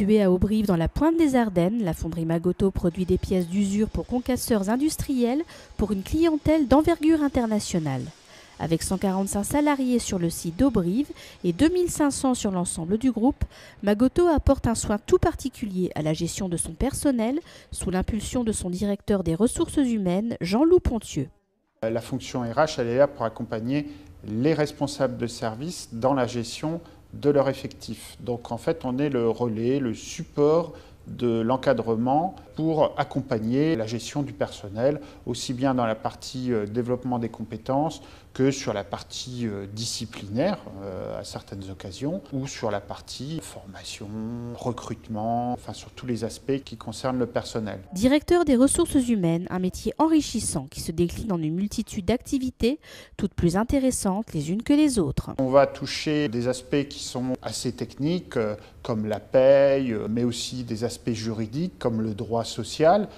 Située à Auberive dans la pointe des Ardennes, la fonderie Magoto produit des pièces d'usure pour concasseurs industriels pour une clientèle d'envergure internationale. Avec 145 salariés sur le site d'Auberive et 2500 sur l'ensemble du groupe, Magoto apporte un soin tout particulier à la gestion de son personnel sous l'impulsion de son directeur des ressources humaines, Jean-Loup Pontieux. La fonction RH, elle est là pour accompagner les responsables de service dans la gestion de leur effectif. Donc en fait, on est le relais, le support de l'encadrement pour accompagner la gestion du personnel, aussi bien dans la partie développement des compétences que sur la partie disciplinaire à certaines occasions, ou sur la partie formation, recrutement, enfin sur tous les aspects qui concernent le personnel. Directeur des ressources humaines, un métier enrichissant qui se décline en une multitude d'activités, toutes plus intéressantes les unes que les autres. On va toucher des aspects qui sont assez techniques, comme la paye, mais aussi des aspects juridiques, comme le droit social,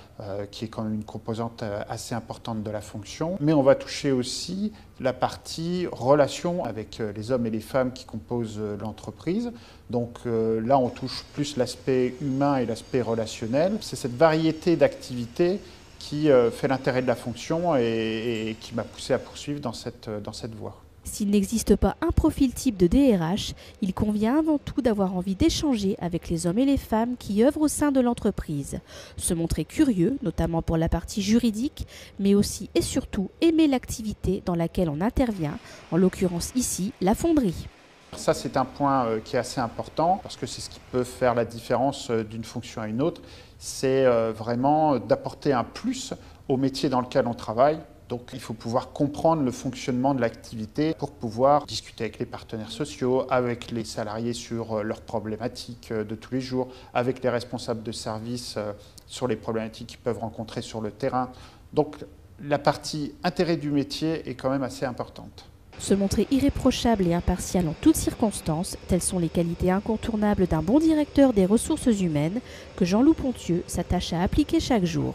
qui est quand même une composante assez importante de la fonction. Mais on va toucher aussi la partie relation avec les hommes et les femmes qui composent l'entreprise. Donc là, on touche plus l'aspect humain et l'aspect relationnel. C'est cette variété d'activités qui fait l'intérêt de la fonction et qui m'a poussé à poursuivre dans cette voie. S'il n'existe pas un profil type de DRH, il convient avant tout d'avoir envie d'échanger avec les hommes et les femmes qui œuvrent au sein de l'entreprise. Se montrer curieux, notamment pour la partie juridique, mais aussi et surtout aimer l'activité dans laquelle on intervient, en l'occurrence ici, la fonderie. Ça, c'est un point qui est assez important parce que c'est ce qui peut faire la différence d'une fonction à une autre. C'est vraiment d'apporter un plus au métier dans lequel on travaille. Donc il faut pouvoir comprendre le fonctionnement de l'activité pour pouvoir discuter avec les partenaires sociaux, avec les salariés sur leurs problématiques de tous les jours, avec les responsables de service sur les problématiques qu'ils peuvent rencontrer sur le terrain. Donc la partie intérêt du métier est quand même assez importante. Se montrer irréprochable et impartial en toutes circonstances, telles sont les qualités incontournables d'un bon directeur des ressources humaines que Jean-Loup Pontieux s'attache à appliquer chaque jour.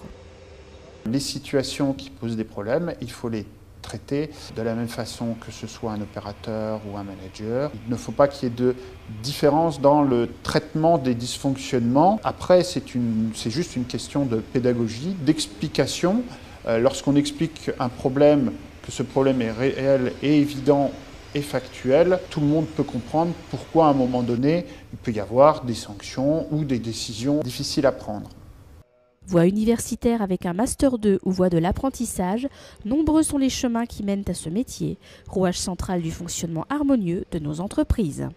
Les situations qui posent des problèmes, il faut les traiter de la même façon que ce soit un opérateur ou un manager. Il ne faut pas qu'il y ait de différence dans le traitement des dysfonctionnements. Après, c'est juste une question de pédagogie, d'explication. Lorsqu'on explique un problème, que ce problème est réel et évident et factuel, tout le monde peut comprendre pourquoi à un moment donné, il peut y avoir des sanctions ou des décisions difficiles à prendre. Voie universitaire avec un Master 2 ou voie de l'apprentissage, nombreux sont les chemins qui mènent à ce métier, rouage central du fonctionnement harmonieux de nos entreprises.